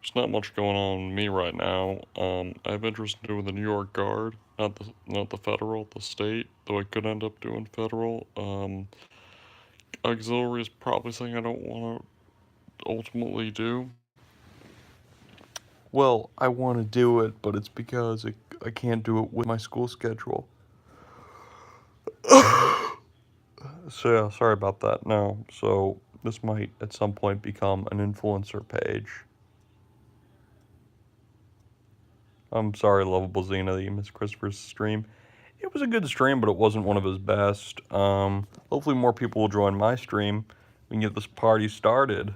there's not much going on with me right now. I have interest in doing the New York Guard, not the federal, the state, though I could end up doing federal. Auxiliary is probably something I don't want to ultimately do. Well, I want to do it, but it's because I can't do it with my school schedule. So yeah, sorry about that. No, so this might at some point become an influencer page. I'm sorry, lovable Xena, that you missed Christopher's stream. It was a good stream, but it wasn't one of his best. Hopefully more people will join my stream. We can get this party started.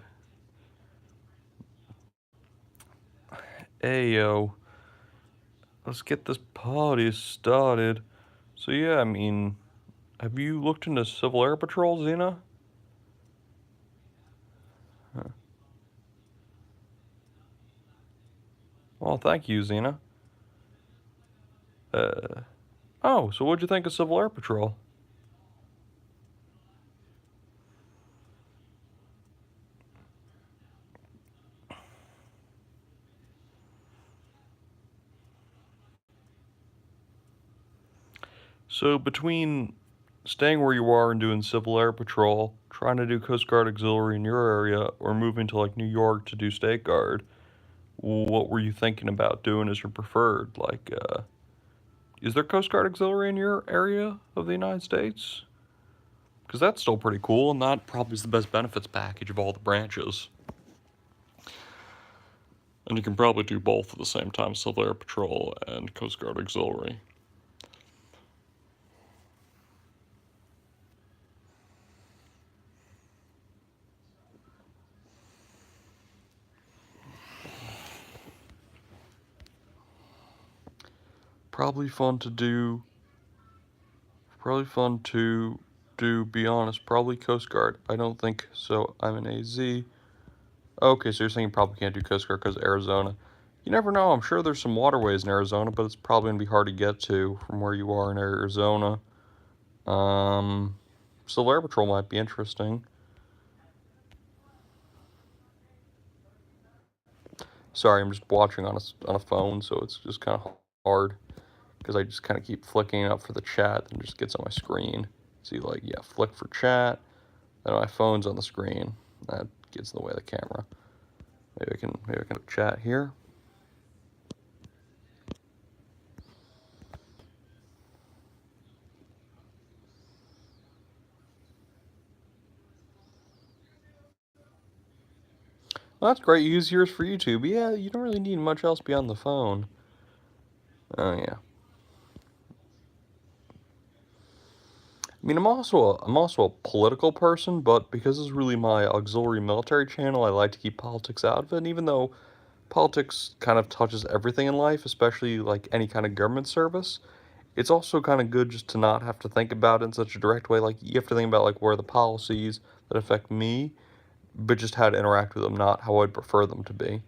Hey, yo. Let's get this party started. So yeah, I mean, have you looked into Civil Air Patrol, Xena? Huh. Well, thank you, Xena. Oh, so what'd you think of Civil Air Patrol? So between staying where you are and doing Civil Air Patrol, trying to do Coast Guard Auxiliary in your area, or moving to like New York to do State Guard, what were you thinking about doing as your preferred? Like, is there Coast Guard Auxiliary in your area of the United States? Because that's still pretty cool, and that probably is the best benefits package of all the branches. And you can probably do both at the same time, Civil Air Patrol and Coast Guard Auxiliary. Probably fun to do. Probably fun to do, be honest, probably Coast Guard. I don't think so. I'm an AZ. Okay, so you're saying you probably can't do Coast Guard because of Arizona. You never know. I'm sure there's some waterways in Arizona, but it's probably going to be hard to get to from where you are in Arizona. Civil Air Patrol might be interesting. Sorry, I'm just watching on a phone, so it's just kind of hard because I just kind of keep flicking up for the chat and it just gets on my screen. See, like, yeah, flick for chat, then my phone's on the screen. That gets in the way of the camera. Maybe I can chat here. Well, that's great. You use yours for YouTube. Yeah, you don't really need much else beyond the phone. Oh yeah. I mean, I'm also a political person, but because this is really my auxiliary military channel, I like to keep politics out of it. And even though politics kind of touches everything in life, especially like any kind of government service, it's also kind of good just to not have to think about it in such a direct way. Like you have to think about like where are the policies that affect me, but just how to interact with them, not how I'd prefer them to be.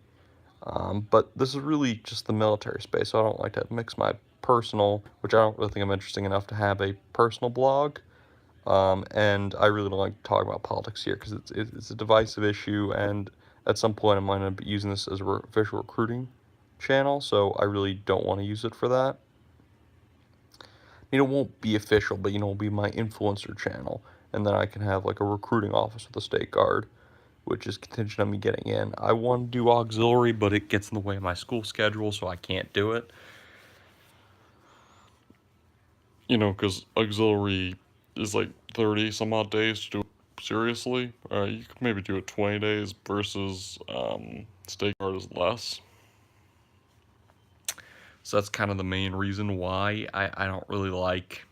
But this is really just the military space, so I don't like to mix my personal, which I don't really think I'm interesting enough to have a personal blog. And I really don't like to talk about politics here because it's a divisive issue, and at some point I'm going to be using this as a official recruiting channel, so I really don't want to use it for that. It won't be official, but it'll be my influencer channel, and then I can have like a recruiting office with the State Guard, which is contingent on me getting in. I want to do auxiliary, but it gets in the way of my school schedule, so I can't do it. Because auxiliary is like 30 some odd days to do it seriously. You could maybe do it 20 days versus State Guard is less. So that's kind of the main reason why I don't really like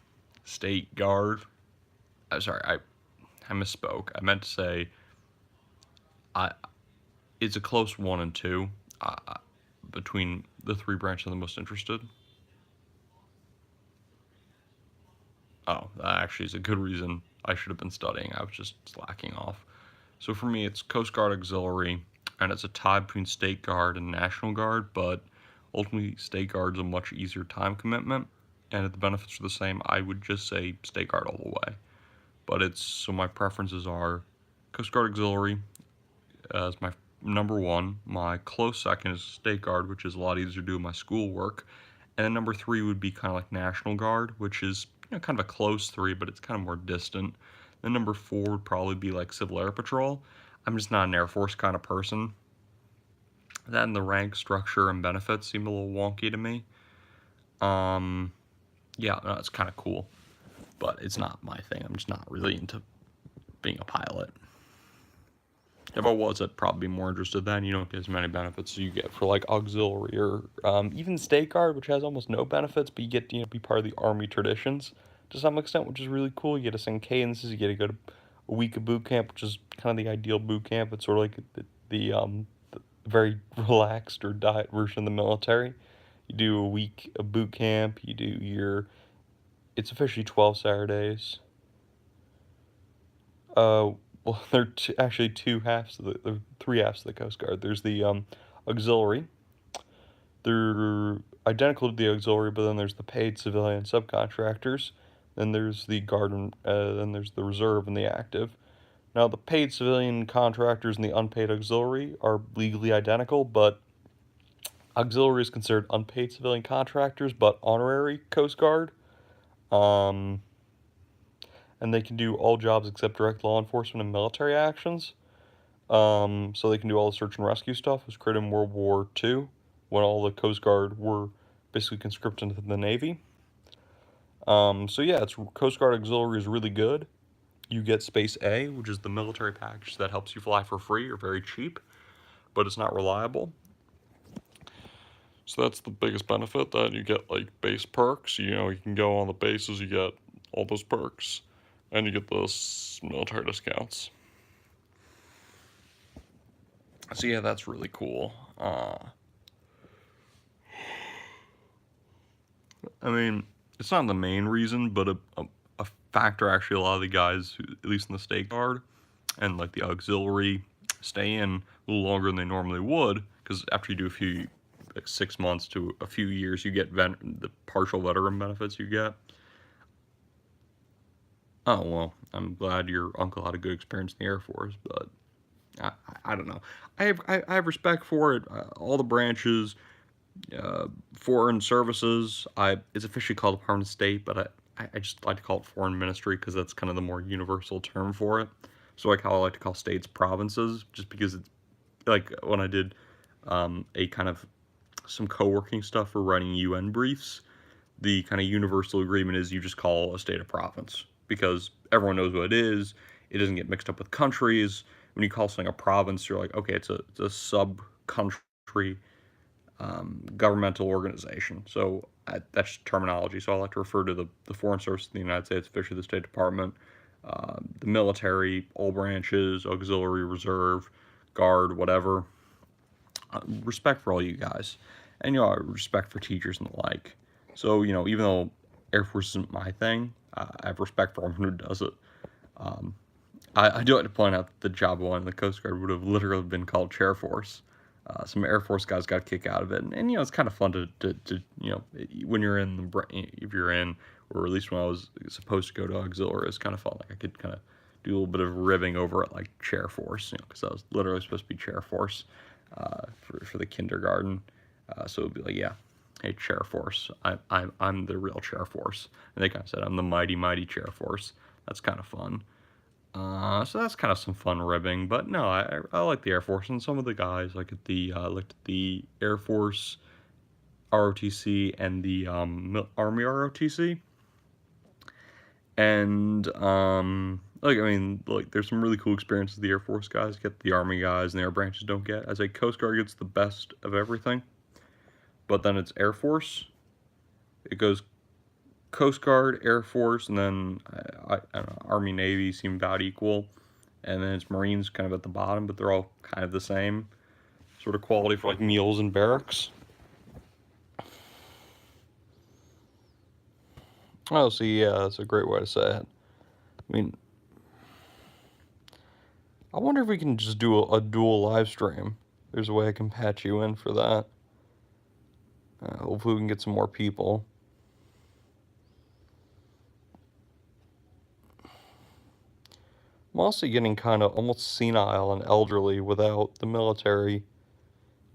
State Guard. I'm sorry, I misspoke. I meant to say I it's a close 1 and 2 between the three branches I'm the most interested. Oh, that actually is a good reason I should have been studying. I was just slacking off. So for me, it's Coast Guard Auxiliary, and it's a tie between State Guard and National Guard, but ultimately State Guard's a much easier time commitment, and if the benefits are the same, I would just say State Guard all the way. But so my preferences are Coast Guard Auxiliary as my number one. My close second is State Guard, which is a lot easier to do my schoolwork. And then number three would be kind of like National Guard, which is kind of a close three, but it's kind of more distant. Then number four would probably be like Civil Air Patrol. I'm just not an Air Force kind of person. Then the rank structure and benefits seem a little wonky to me. Yeah, no, it's kind of cool, but it's not my thing. I'm just not really into being a pilot. If I was, I'd probably be more interested then. You don't get as many benefits as you get for like auxiliary or even State Guard, which has almost no benefits, but you get to be part of the Army traditions to some extent, which is really cool. You get to sing cadences, you get to go to a week of boot camp, which is kind of the ideal boot camp. It's sort of like the very relaxed or diet version of the military. You do a week of boot camp, you do it's officially 12 Saturdays. Well, there are actually two halves of there are three halves of the Coast Guard. There's the auxiliary. They're identical to the auxiliary, but then there's the paid civilian subcontractors. Then there's the guard, and then there's the reserve and the active. Now, the paid civilian contractors and the unpaid auxiliary are legally identical, but auxiliary is considered unpaid civilian contractors, but honorary Coast Guard. And they can do all jobs except direct law enforcement and military actions. So they can do all the search and rescue stuff. It was created in World War II when all the Coast Guard were basically conscripted into the Navy. So yeah, Coast Guard Auxiliary is really good. You get Space A, which is the military package that helps you fly for free or very cheap, but it's not reliable. So that's the biggest benefit, that you get like base perks. You can go on the bases, you get all those perks, and you get those military discounts. So yeah, that's really cool. I mean, it's not the main reason, but a factor actually a lot of the guys, at least in the State Guard and like the auxiliary, stay in a little longer than they normally would, because after you do a few, like 6 months to a few years, you get the partial veteran benefits you get. Oh, well, I'm glad your uncle had a good experience in the Air Force, but I don't know. I have respect for it. All the branches, foreign services. It's officially called Department of State, but I just like to call it Foreign Ministry because that's kind of the more universal term for it. So like how I like to call states provinces, just because it's like when I did a kind of some co-working stuff for writing UN briefs, the kind of universal agreement is you just call a state a province because everyone knows what it is. It doesn't get mixed up with countries. When you call something a province, you're like, okay, it's a sub-country governmental organization. So that's terminology. So I like to refer to the Foreign Service in the United States, officially the State Department, the military, all branches, auxiliary, reserve, guard, whatever. Respect for all you guys, and respect for teachers and the like. So even though Air Force isn't my thing, I have respect for everyone who does it. I do like to point out that the job one in the Coast Guard would have literally been called Chair Force. Some Air Force guys got a kick out of it, and it's kind of fun to when you're in if you're in, or at least when I was supposed to go to auxiliary, it's kind of fun. Like I could kind of do a little bit of ribbing over it, like Chair Force, because I was literally supposed to be Chair Force for the kindergarten. So it'd be like, yeah, hey, Chair Force, I'm the real Chair Force, and they kind of said I'm the mighty Chair Force. That's kind of fun. So that's kind of some fun ribbing, but no, I like the Air Force, and some of the guys like looked at the Air Force ROTC and the Army ROTC, and there's some really cool experiences the Air Force guys get, the Army guys and the Air branches don't get. I'd say Coast Guard gets the best of everything, but then it's Air Force. It goes Coast Guard, Air Force, and then I don't know, Army, Navy seem about equal, and then it's Marines kind of at the bottom, but they're all kind of the same sort of quality for like meals and barracks. Oh, so yeah, that's a great way to say it. I mean, I wonder if we can just do a dual live stream. There's a way I can patch you in for that. Hopefully we can get some more people. I'm also getting kind of almost senile and elderly without the military.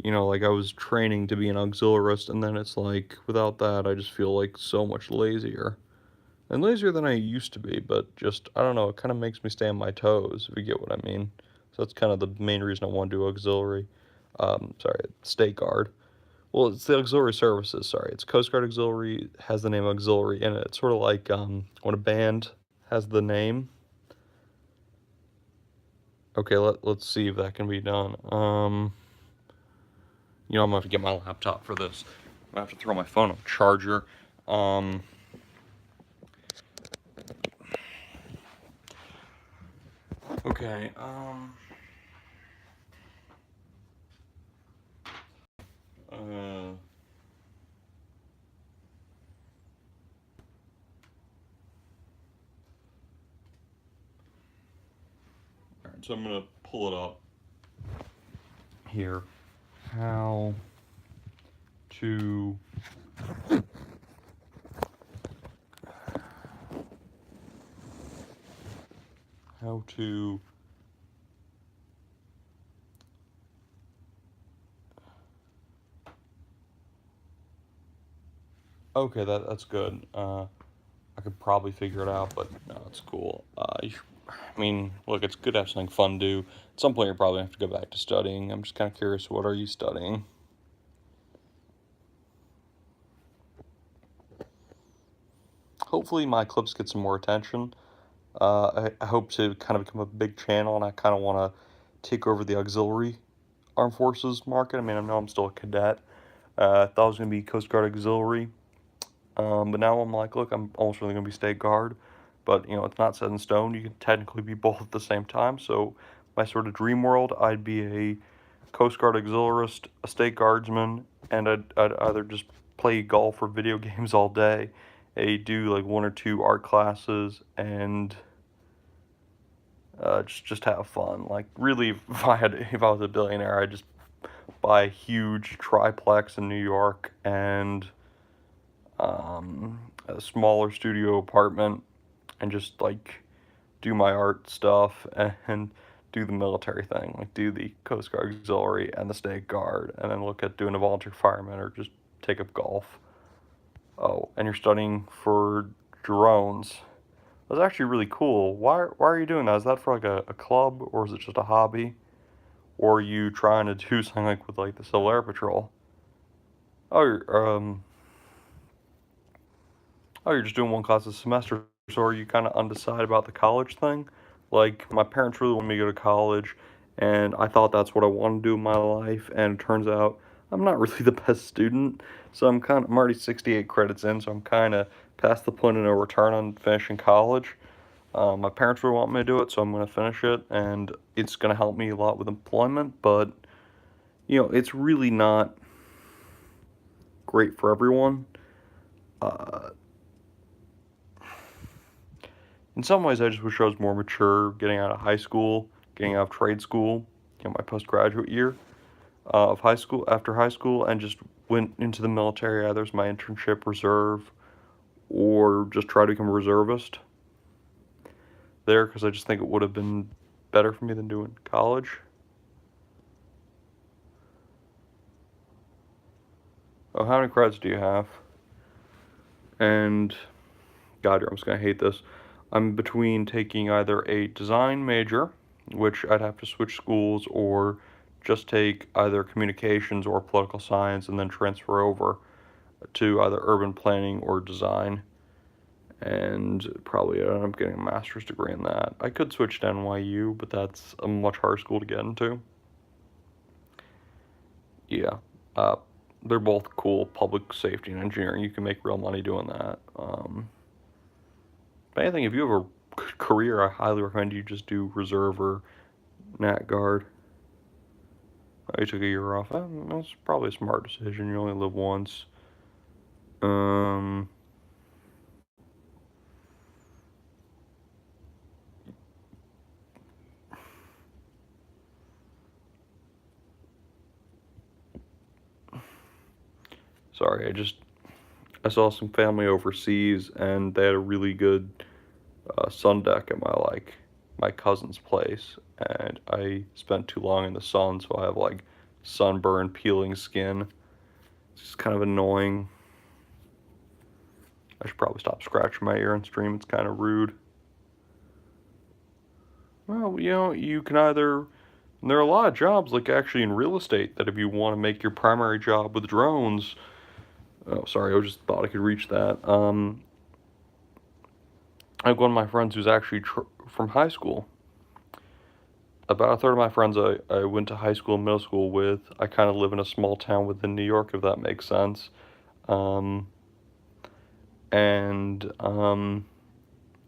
You know, like I was training to be an auxiliarist, and then it's like without that, I just feel like so much lazier. And lazier than I used to be, but just, I don't know, it kind of makes me stay on my toes, if you get what I mean. So that's kind of the main reason I want to do auxiliary. Sorry, state guard. Well, it's the auxiliary services, sorry. It's Coast Guard Auxiliary, has the name auxiliary in it. It's sort of like when a band has the name. Okay, let's see if that can be done. You know, I'm gonna have to get my laptop for this. I'm gonna have to throw my phone on charger. Um, okay, uh, alright, so I'm gonna pull it up here. How to how to okay, that's good. I could probably figure it out, but no, it's cool. I mean, look, it's good to have something fun to do. At some point, you're probably gonna have to go back to studying. I'm just kind of curious, what are you studying? Hopefully, my clips get some more attention. I hope to kind of become a big channel, and I kind of want to take over the auxiliary armed forces market. I mean, I know I'm still a cadet. I thought I was gonna be Coast Guard Auxiliary. But now I'm like, look, I'm almost really gonna be state guard, but you know, it's not set in stone. You can technically be both at the same time. So my sort of dream world, I'd be a Coast Guard auxiliarist, a state guardsman, and I'd either just play golf or video games all day, do like one or two art classes, and just have fun. Like really, if I was a billionaire, I'd just buy a huge triplex in New York and a smaller studio apartment and just like do my art stuff and do the military thing, like do the Coast Guard Auxiliary and the State Guard, and then look at doing a volunteer fireman or just take up golf. Oh, and you're studying for drones. That's actually really cool. Why are you doing that? Is that for like a club, or is it just a hobby? Or are you trying to do something like with like the Civil Air Patrol? Oh, you're just doing one class a semester, so are you kind of undecided about the college thing? Like, my parents really wanted me to go to college, and I thought that's what I wanted to do in my life, and it turns out I'm not really the best student, so I'm already 68 credits in, so I'm kind of past the point of no return on finishing college. My parents really want me to do it, so I'm going to finish it, and it's going to help me a lot with employment, but, you know, it's really not great for everyone. Uh, In some ways, I just wish I was more mature, getting out of high school, getting out of trade school, you know, my postgraduate year of high school, after high school, and just went into the military, either as my internship reserve or just try to become a reservist there, because I just think it would have been better for me than doing college. Oh, how many credits do you have? And, God, I'm just gonna hate this. I'm between taking either a design major, which I'd have to switch schools, or just take either communications or political science and then transfer over to either urban planning or design. And probably end up getting a master's degree in that. I could switch to NYU, but that's a much harder school to get into. Yeah. Uh, they're both cool, public safety and engineering. You can make real money doing that. If anything, if you have a good career, I highly recommend you just do reserve or Nat Guard. I took a year off. That's probably a smart decision. You only live once. Um, sorry, I saw some family overseas, and they had a really good sun deck at my like. my cousin's place, and I spent too long in the sun, so I have like sunburn, peeling skin. It's just kind of annoying. I should probably stop scratching my ear and stream. It's kind of rude. Well, you can either. There are a lot of jobs, like actually in real estate, that if you want to make your primary job with drones. Oh, sorry, I just thought I could reach that. I have one of my friends who's actually from high school. About a third of my friends I went to high school and middle school with. I kind of live in a small town within New York, if that makes sense. Um, and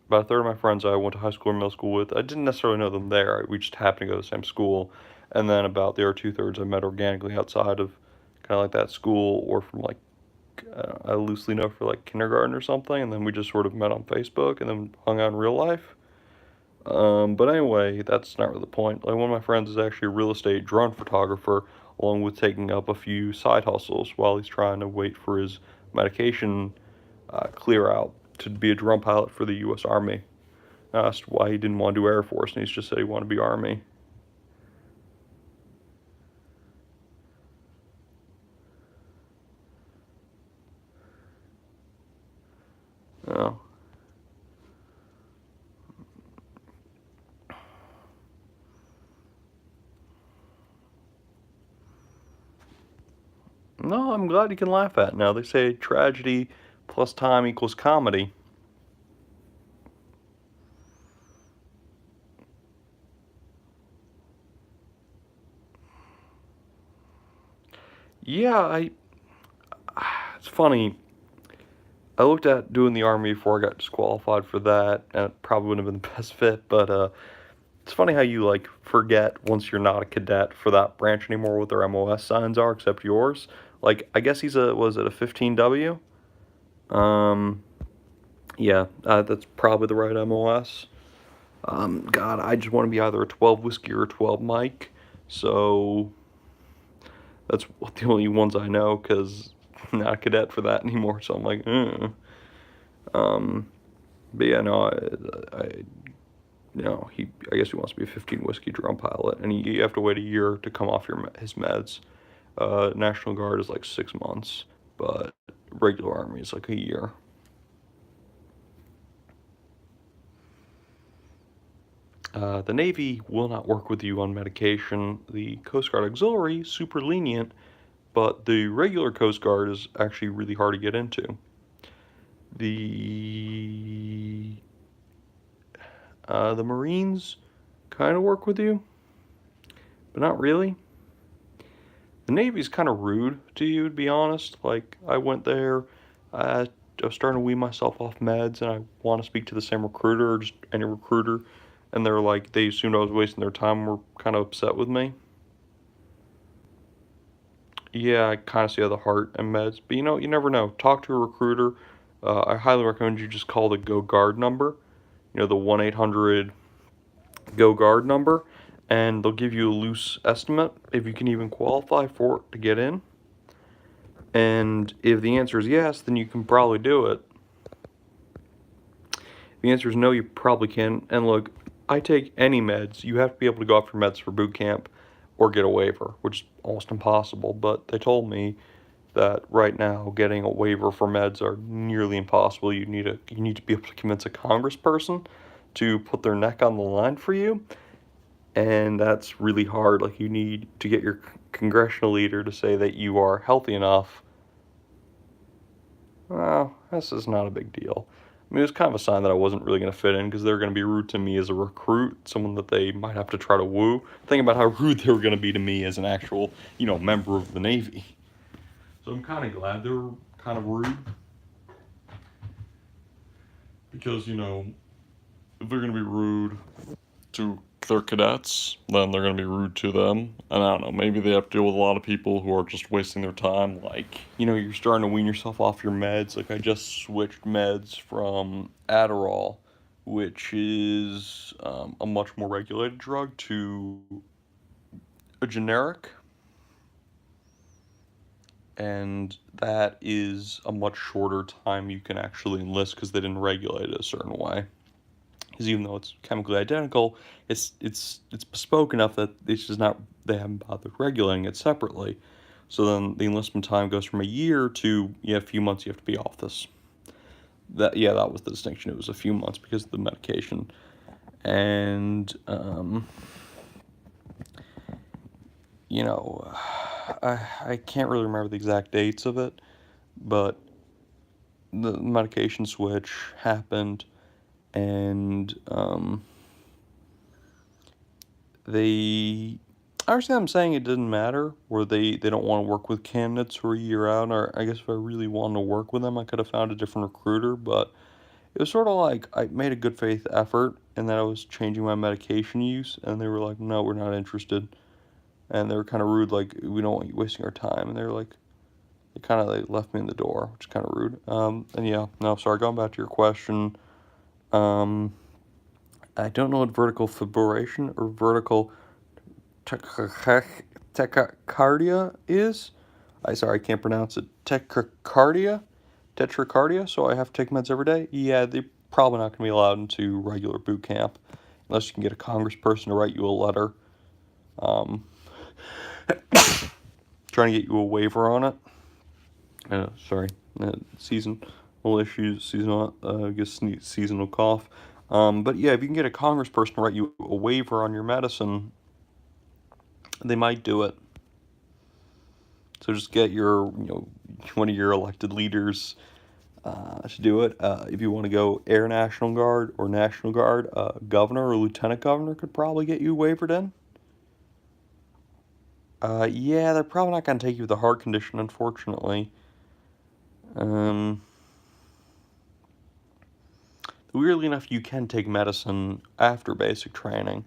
about a third of my friends I went to high school or middle school with, I didn't necessarily know them there. We just happened to go to the same school. And then about the other two-thirds I met organically outside of kind of like that school, or from like, I loosely know for like kindergarten or something. And then we just sort of met on Facebook and then hung out in real life. But anyway, that's not really the point. Like, one of my friends is actually a real estate drone photographer, along with taking up a few side hustles while he's trying to wait for his medication clear out to be a drone pilot for the U.S. Army. I asked why he didn't want to do Air Force, and he's just said he wanted to be Army. Oh. No, I'm glad you can laugh at it now. They say tragedy plus time equals comedy. Yeah, it's funny. I looked at doing the Army before I got disqualified for that, and it probably wouldn't have been the best fit, but it's funny how you like forget once you're not a cadet for that branch anymore what their MOS signs are, except yours. Like, I guess he's was it a 15W? Um, yeah, that's probably the right MOS. God, I just want to be either a 12 whiskey or a 12 Mike, so that's the only ones I know, because I'm not a cadet for that anymore, so I'm like, but yeah, no, no, I guess he wants to be a 15 whiskey drone pilot, and you have to wait a year to come off his meds. National Guard is like 6 months, but regular Army is like a year. The Navy will not work with you on medication. The Coast Guard Auxiliary, super lenient, but the regular Coast Guard is actually really hard to get into. The Marines kind of work with you, but not really. The Navy's kind of rude to you, to be honest. Like, I went there, I was starting to wean myself off meds, and I want to speak to the same recruiter, or just any recruiter, and they're like, they assumed I was wasting their time and were kind of upset with me. Yeah, I kind of see how the heart and meds, but you never know. Talk to a recruiter. I highly recommend you just call the Go Guard number, the 1-800 Go Guard number, and they'll give you a loose estimate if you can even qualify for it to get in. And if the answer is yes, then you can probably do it. If the answer is no, you probably can. And look, I take any meds. You have to be able to go after meds for boot camp or get a waiver, which is almost impossible. But they told me that right now getting a waiver for meds are nearly impossible. You need to be able to convince a congressperson to put their neck on the line for you, and that's really hard. Like, you need to get your congressional leader to say that you are healthy enough. Well, this is not a big deal. I mean, it was kind of a sign that I wasn't really going to fit in, because they're going to be rude to me as a recruit, someone that they might have to try to woo. Think about how rude they were going to be to me as an actual, member of the Navy. So I'm kind of glad they were kind of rude, because, if they're going to be rude to their cadets, then they're going to be rude to them. And I don't know, maybe they have to deal with a lot of people who are just wasting their time. Like, you're starting to wean yourself off your meds. Like, I just switched meds from Adderall, which is a much more regulated drug, to a generic. And that is a much shorter time you can actually enlist, because they didn't regulate it a certain way. because even though it's chemically identical, it's bespoke enough that it's just not, they haven't bothered regulating it separately. So then the enlistment time goes from a year to, yeah, a few months you have to be off this. That was the distinction. It was a few months because of the medication. And you know, I can't really remember the exact dates of it, but the medication switch happened, and they, I understand them saying it didn't matter, or they don't want to work with candidates who are a year out, or I guess if I really wanted to work with them, I could have found a different recruiter, but it was sort of like I made a good faith effort, and that I was changing my medication use, and they were like, no, we're not interested, and they were kind of rude, like, we don't want you wasting our time, and they were like, they kind of like left me in the door, which is kind of rude. And yeah, no, sorry, going back to your question, um, I don't know what vertical fibrillation or vertical tachycardia is. I can't pronounce it. Tetracardia. So I have to take meds every day. Yeah, they're probably not going to be allowed into regular boot camp unless you can get a congressperson to write you a letter, um, trying to get you a waiver on it. Sorry, seasonal issues, seasonal, I guess seasonal cough. But yeah, if you can get a congressperson to write you a waiver on your medicine, they might do it. So just get your, one of your elected leaders to do it. If you want to go Air National Guard or National Guard, governor or lieutenant governor could probably get you wavered in. Yeah, they're probably not going to take you with a heart condition, unfortunately. Weirdly enough, you can take medicine after basic training.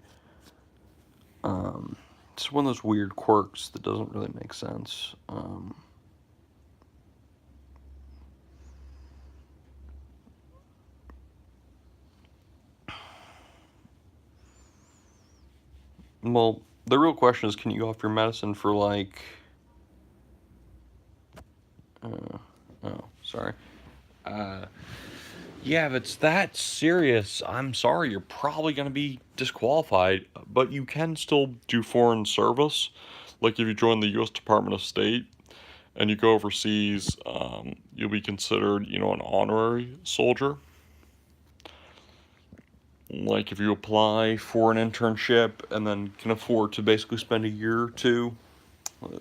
It's one of those weird quirks that doesn't really make sense. Well, the real question is, can you go off your medicine for like... oh, sorry. Yeah, if it's that serious, I'm sorry, you're probably going to be disqualified, but you can still do foreign service. Like if you join the U.S. Department of State and you go overseas, you'll be considered, an honorary soldier. Like if you apply for an internship and then can afford to basically spend a year or two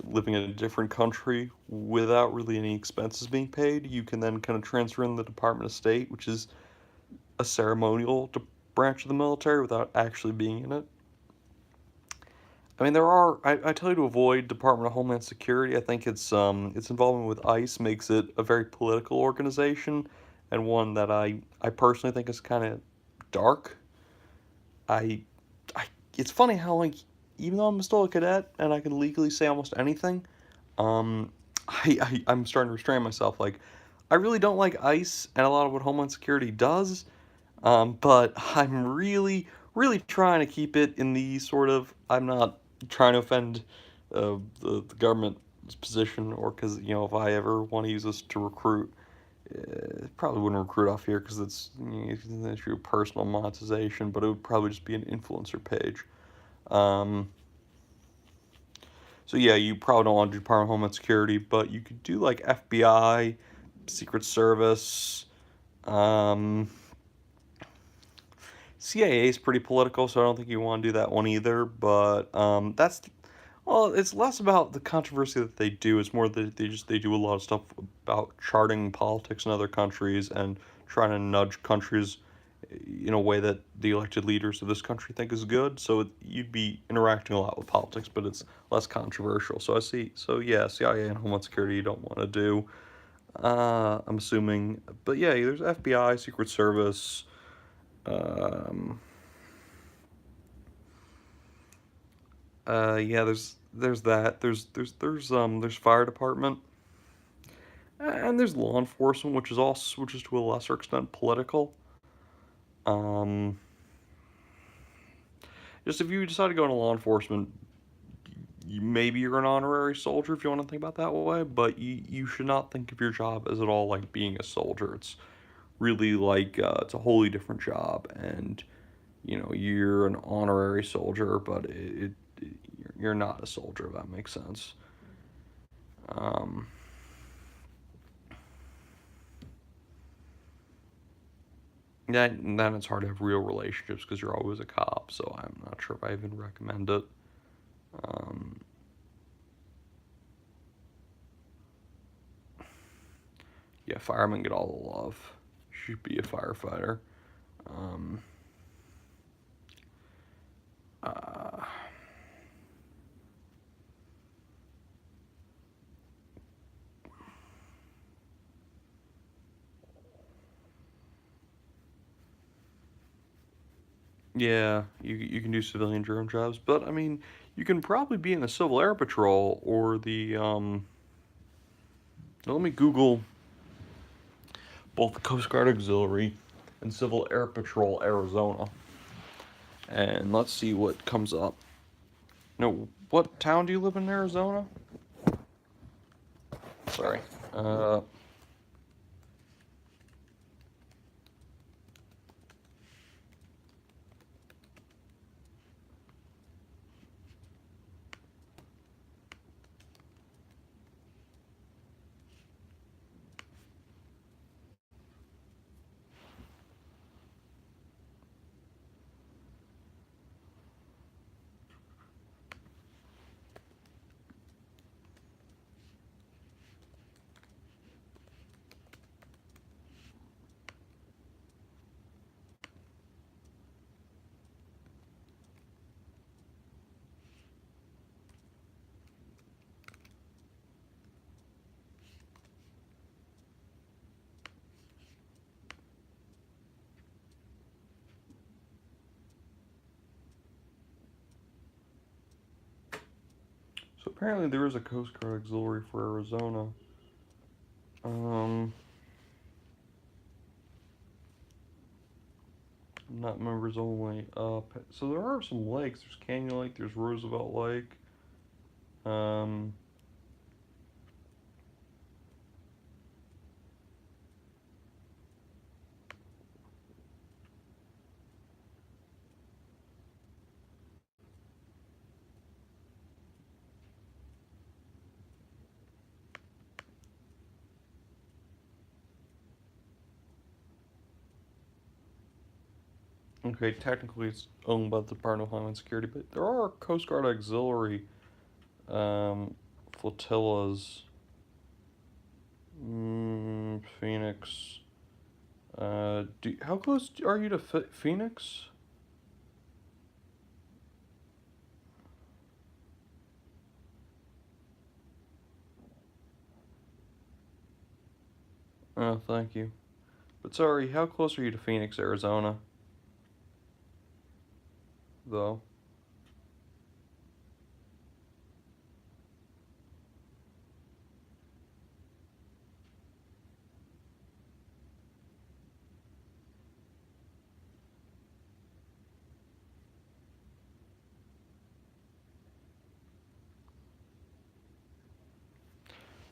living in a different country without really any expenses being paid, you can then kind of transfer in the Department of State, which is a ceremonial branch of the military without actually being in it. I mean, I tell you to avoid Department of Homeland Security. I think its involvement with ICE makes it a very political organization, and one that I personally think is kind of dark. I, I, it's funny how, like, even though I'm still a cadet and I can legally say almost anything, um, I'm starting to restrain myself. Like, I really don't like ICE and a lot of what Homeland Security does, but I'm really, really trying to keep it in the sort of, I'm not trying to offend the government's position, or because, if I ever want to use this to recruit, probably wouldn't recruit off here because it's an issue of personal monetization, but it would probably just be an influencer page. Um, so yeah, you probably don't want to do Department of Homeland Security, but you could do like FBI, Secret Service. CIA is pretty political, so I don't think you want to do that one either. But well, it's less about the controversy that they do. It's more that they do a lot of stuff about charting politics in other countries and trying to nudge countries in a way that the elected leaders of this country think is good. So you'd be interacting a lot with politics, but it's less controversial. So I see. So yeah, CIA and Homeland Security you don't want to do. I'm assuming, but yeah, there's FBI, Secret Service. Um, yeah, there's that. There's fire department, and there's law enforcement, which is to a lesser extent political. Um, just if you decide to go into law enforcement, maybe you're an honorary soldier if you want to think about that way, but you should not think of your job as at all like being a soldier. It's really like it's a wholly different job, and you're an honorary soldier, but you're not a soldier, if that makes sense. Um, then it's hard to have real relationships because you're always a cop, so I'm not sure if I even recommend it. Um, yeah, firemen get all the love. You should be a firefighter. Um, uh, yeah, you can do civilian drone jobs, but I mean, you can probably be in the Civil Air Patrol or the let me Google both the Coast Guard Auxiliary and Civil Air Patrol Arizona, and let's see what comes up. No, what town do you live in Arizona? Sorry. Uh, so apparently there is a Coast Guard Auxiliary for Arizona. Um, Not members only. So there are some lakes. There's Canyon Lake. There's Roosevelt Lake. Um, okay, technically it's owned by the Department of Homeland Security, but there are Coast Guard Auxiliary um, flotillas. Phoenix. How close are you to Phoenix? Oh, thank you. But sorry, how close are you to Phoenix, Arizona, though?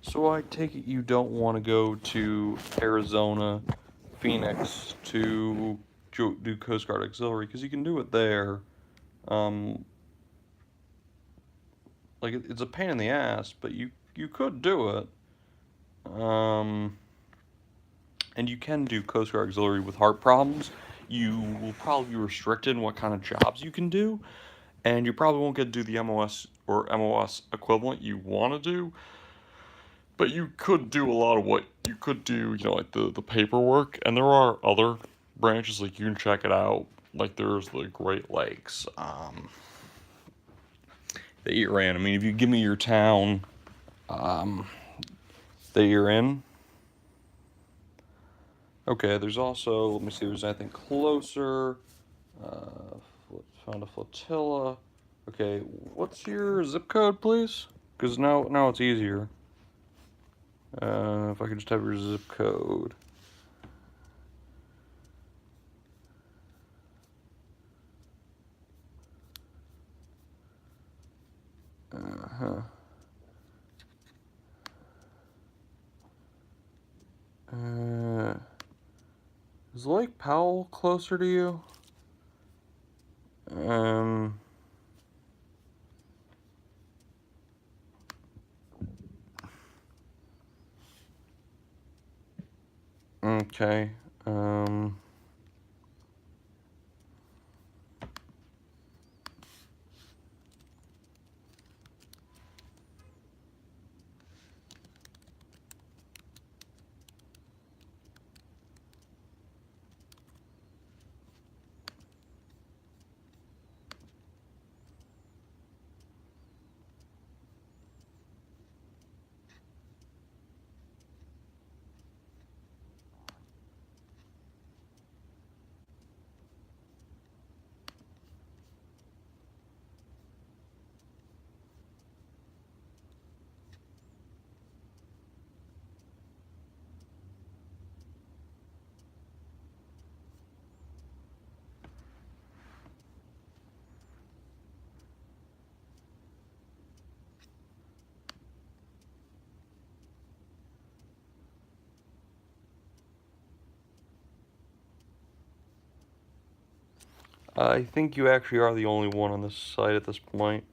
So I take it you don't want to go to Arizona, Phoenix to do Coast Guard Auxiliary because you can do it there. Um, like it's a pain in the ass, but you could do it. Um, and you can do Coast Guard Auxiliary with heart problems. You will probably be restricted in what kind of jobs you can do, and you probably won't get to do the MOS or MOS equivalent you want to do. But you could do a lot of what you could do, like the paperwork, and there are other branches like you can check it out. Like there's the Great Lakes that you're in. I mean, if you give me your town um, that you're in, okay. There's also let me see if there's anything closer. Uh, Found a flotilla. Okay, what's your zip code, please? Because now it's easier. If I could just have your zip code. Uh-huh. Uh, is Lake Powell closer to you? Okay. I think you actually are the only one on this site at this point.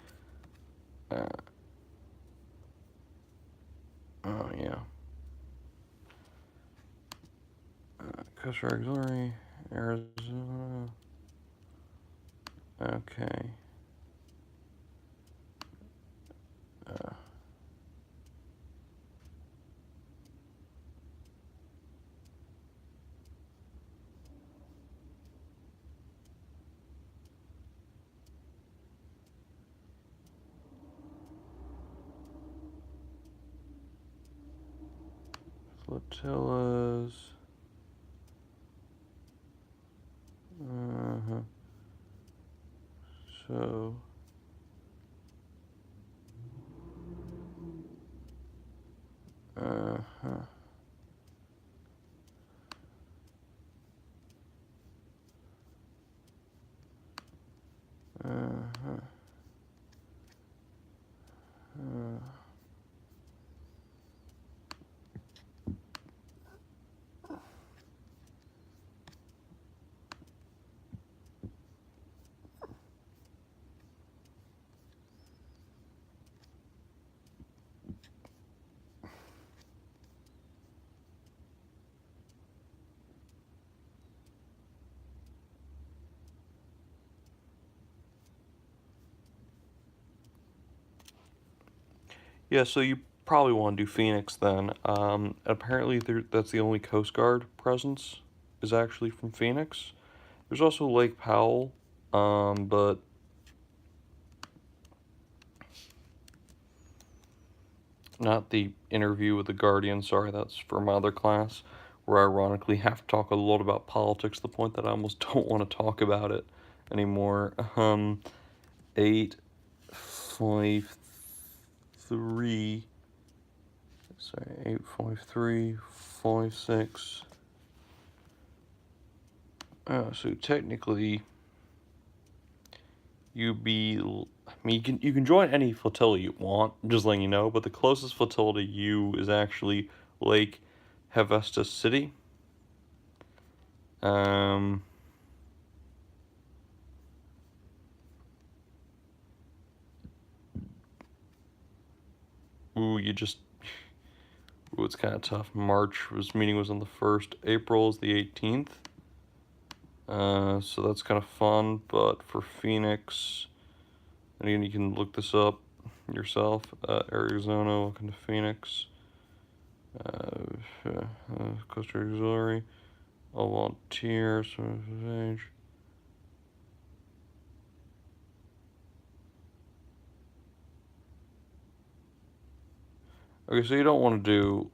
Oh, yeah. Coastal Auxiliary, Arizona. Okay. Flotillas. Uh-huh. So. Uh-huh. Uh-huh. Yeah, so you probably want to do Phoenix then. Apparently that's the only Coast Guard presence is actually from Phoenix. There's also Lake Powell, but not the interview with the Guardian. Sorry, that's for my other class, where I ironically have to talk a lot about politics to the point that I almost don't want to talk about it anymore. 853. Sorry, 85356. So technically, I mean, you can join any flotilla you want. I'm just letting you know, but the closest flotilla to you is actually Lake Hephaestus City. Um. Ooh, you just. Ooh, it's kind of tough. Meeting was on the 1st. April is the 18th. So that's kind of fun, but for Phoenix, and again, you can look this up yourself. Arizona, welcome to Phoenix. Coastal Auxiliary, all volunteers, age. Okay, so you don't want to do.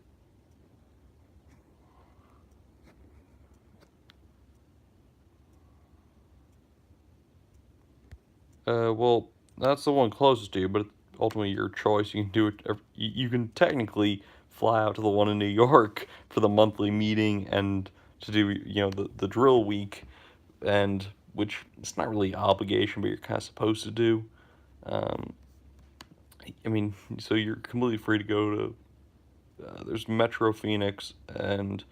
Well, that's the one closest to you, but ultimately your choice. You can do it. You can technically fly out to the one in New York for the monthly meeting and to do the drill week, and which it's not really obligation, but you're kind of supposed to do. Um, I mean, so you're completely free to go to. There's Metro Phoenix and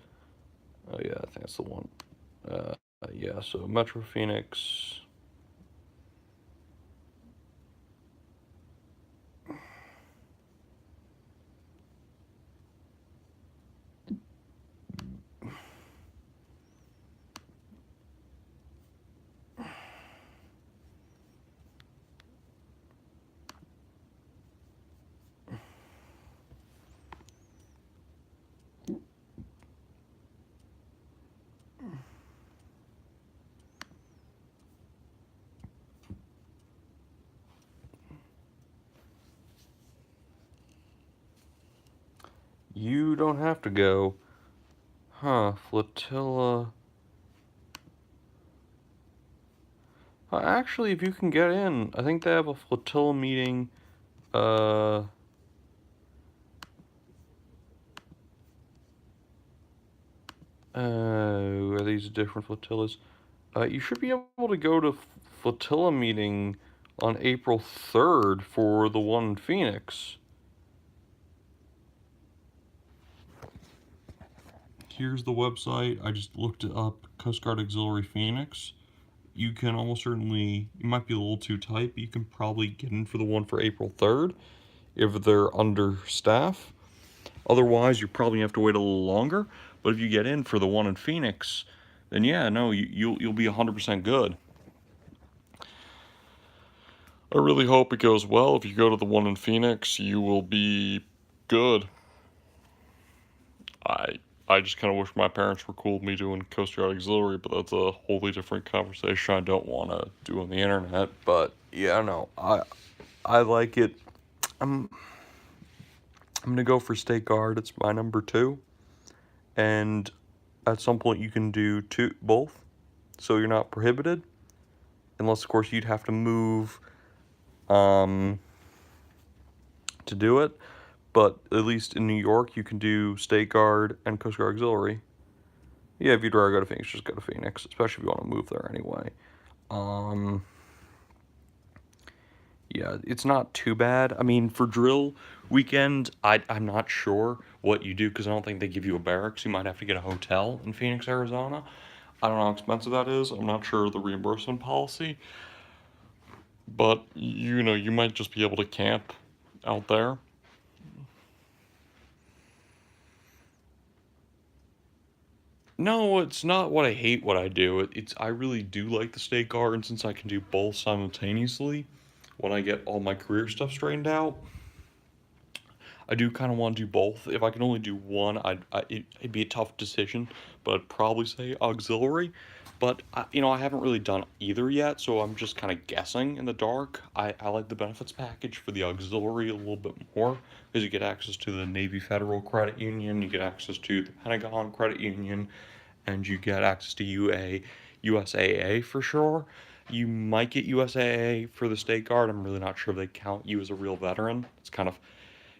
oh yeah, I think that's the one. Yeah, so Metro Phoenix. You don't have to go. Huh, flotilla. Actually, if you can get in, I think they have a flotilla meeting, are these different flotillas? You should be able to go to flotilla meeting on April 3rd for the one in Phoenix. Here's the website. I just looked it up, Coast Guard Auxiliary Phoenix. You can almost certainly, it might be a little too tight, but you can probably get in for the one for April 3rd if they're understaffed. Otherwise, you probably have to wait a little longer. But if you get in for the one in Phoenix, then yeah, no, you'll be 100% good. I really hope it goes well. If you go to the one in Phoenix, you will be good. I just kind of wish my parents were cool with me doing Coast Guard Auxiliary, but that's a wholly different conversation I don't want to do on the internet. But yeah, no, I like it. I'm gonna go for State Guard. It's my number 2, and at some point you can do both, so you're not prohibited, unless of course you'd have to move to do it. But at least in New York, you can do State Guard and Coast Guard Auxiliary. Yeah, if you'd rather go to Phoenix, just go to Phoenix, especially if you want to move there anyway. Yeah, it's not too bad. I mean, for drill weekend, I'm not sure what you do because I don't think they give you a barracks. You might have to get a hotel in Phoenix, Arizona. I don't know how expensive that is. I'm not sure of the reimbursement policy, but you might just be able to camp out there. No, it's not what I hate what I do. It's I really do like the State Guard, and since I can do both simultaneously, when I get all my career stuff straightened out, I do kind of want to do both. If I can only do one, it'd be a tough decision, but I'd probably say auxiliary. But I haven't really done either yet, so I'm just kind of guessing in the dark. I like the benefits package for the auxiliary a little bit more because you get access to the Navy Federal Credit Union, you get access to the Pentagon Credit Union, and you get access to USAA for sure. You might get USAA for the State Guard. I'm really not sure if they count you as a real veteran.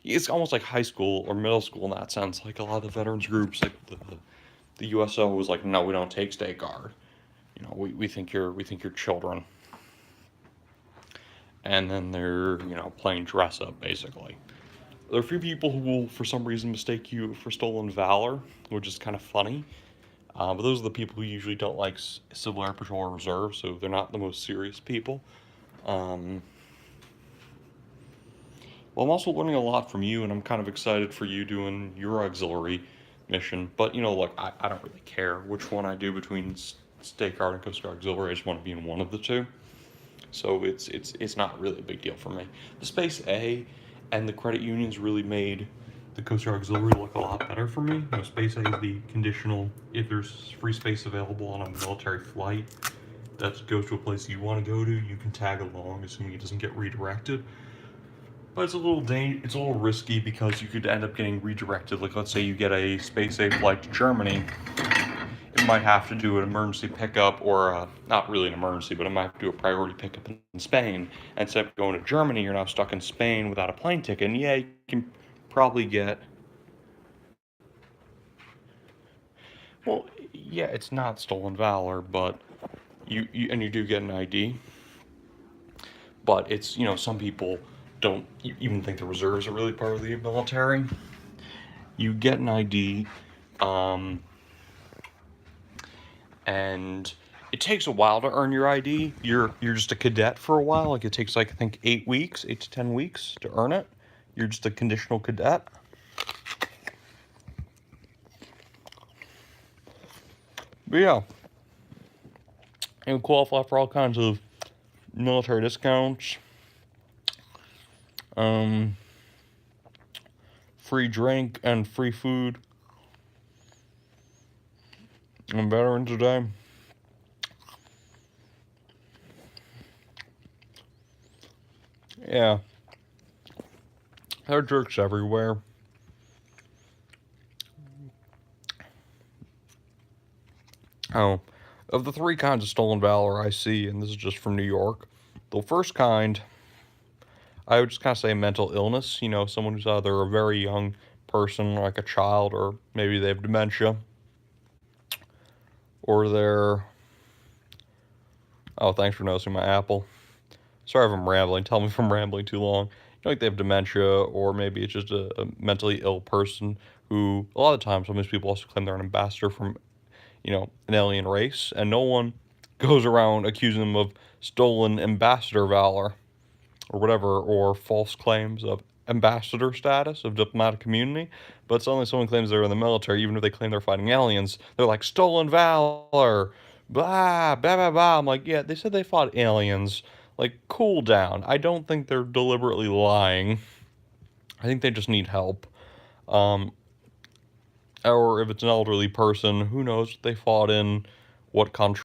It's almost like high school or middle school in that sense. Like a lot of the veterans groups, like the USO was like, no, we don't take State Guard. We think you're children. And then they're playing dress up basically. There are a few people who will, for some reason, mistake you for stolen valor, which is kind of funny. But those are the people who usually don't like Civil Air Patrol or Reserve, so they're not the most serious people. Well, I'm also learning a lot from you, and I'm kind of excited for you doing your auxiliary mission. But, look, I don't really care which one I do between State Guard and Coast Guard Auxiliary. I just want to be in one of the two. So it's not really a big deal for me. The Space A and the credit unions really made the Coast Guard Auxiliary look a lot better for me. Space A is the conditional, if there's free space available on a military flight that goes to a place you want to go to, you can tag along, assuming it doesn't get redirected. But it's a little risky because you could end up getting redirected. Like, let's say you get a Space A flight to Germany, it might have to do an emergency pickup, or not really an emergency, but it might have to do a priority pickup in Spain. And instead of going to Germany, you're now stuck in Spain without a plane ticket. And yeah, you can probably get. Well, yeah, it's not stolen valor, but you do get an ID. But it's some people don't even think the reserves are really part of the military. You get an ID, and it takes a while to earn your ID. You're just a cadet for a while. Like, it takes, like, I think 8 to 10 weeks to earn it. You're just a conditional cadet. But yeah, you qualify for all kinds of military discounts, free drink and free food on Veterans Day. Yeah, there are jerks everywhere. Oh, of the three kinds of stolen valor I see, and this is just from New York, the first kind, I would just kind of say mental illness. You know, someone who's either a very young person, like a child, or maybe they have dementia, or they're. Oh, thanks for noticing my apple. Sorry if I'm rambling. Tell me if I'm rambling too long. You know, like they have dementia, or maybe it's just a mentally ill person who, a lot of times, some of these people also claim they're an ambassador from, an alien race, and no one goes around accusing them of stolen ambassador valor or whatever, or false claims of ambassador status of diplomatic immunity. But suddenly someone claims they're in the military, even if they claim they're fighting aliens. They're like, stolen valor, blah, blah, blah, blah. I'm like, yeah, they said they fought aliens. Like, cool down. I don't think they're deliberately lying. I think they just need help. Um, or if it's an elderly person, who knows what they fought in, what country.